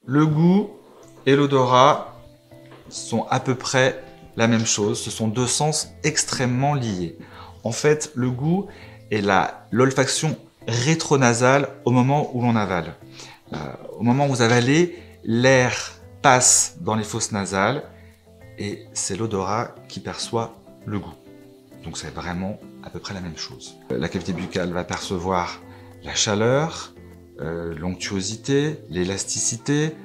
Le goût et l'odorat sont à peu près la même chose. Ce sont deux sens extrêmement liés. En fait, le goût est l'olfaction rétronasale au moment où l'on avale. Au moment où vous avalez, l'air passe dans les fosses nasales et c'est l'odorat qui perçoit le goût. Donc c'est vraiment à peu près la même chose. La cavité buccale va percevoir la chaleur, l'onctuosité, l'élasticité,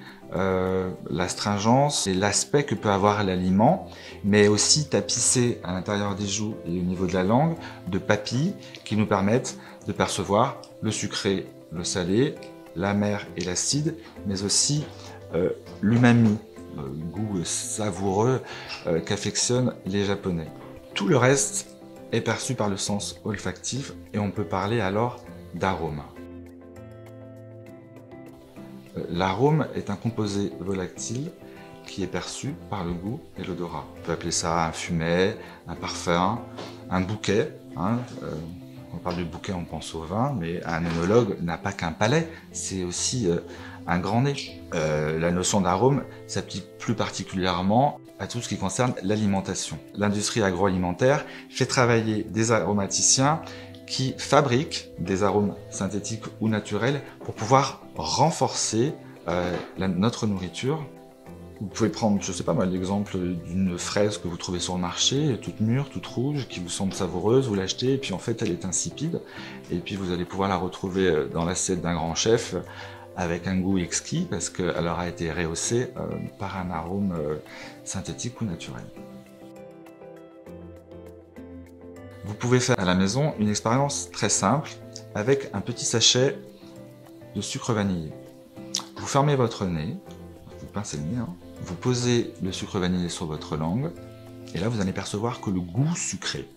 l'astringence et l'aspect que peut avoir l'aliment, mais aussi tapissé à l'intérieur des joues et au niveau de la langue de papilles qui nous permettent de percevoir le sucré, le salé, l'amer et l'acide, mais aussi l'umami, le goût savoureux qu'affectionnent les Japonais. Tout le reste est perçu par le sens olfactif et on peut parler alors d'arôme. L'arôme est un composé volatile qui est perçu par le goût et l'odorat. On peut appeler ça un fumet, un parfum, un bouquet. On parle du bouquet, on pense au vin, mais un œnologue n'a pas qu'un palais, c'est aussi un grand nez. La notion d'arôme s'applique plus particulièrement à tout ce qui concerne l'alimentation. L'industrie agroalimentaire fait travailler des aromaticiens qui fabriquent des arômes synthétiques ou naturels pour pouvoir renforcer notre nourriture. Vous pouvez prendre, je sais pas moi, l'exemple d'une fraise que vous trouvez sur le marché, toute mûre, toute rouge, qui vous semble savoureuse, vous l'achetez et puis en fait elle est insipide. Et puis vous allez pouvoir la retrouver dans l'assiette d'un grand chef avec un goût exquis parce qu'elle aura été rehaussée par un arôme synthétique ou naturel. Vous pouvez faire à la maison une expérience très simple avec un petit sachet de sucre vanillé. Vous fermez votre nez, vous pincez le nez, vous posez le sucre vanillé sur votre langue et là vous allez percevoir que le goût sucré.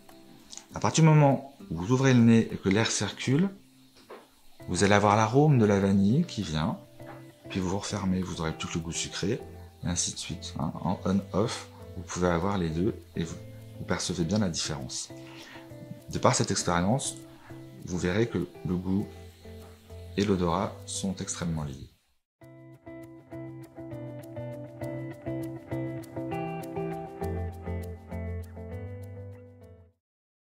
À partir du moment où vous ouvrez le nez et que l'air circule, vous allez avoir l'arôme de la vanille qui vient, puis vous refermez, vous n'aurez plus que le goût sucré, et ainsi de suite. En on-off, vous pouvez avoir les deux et vous percevez bien la différence. De par cette expérience, vous verrez que le goût et l'odorat sont extrêmement liés.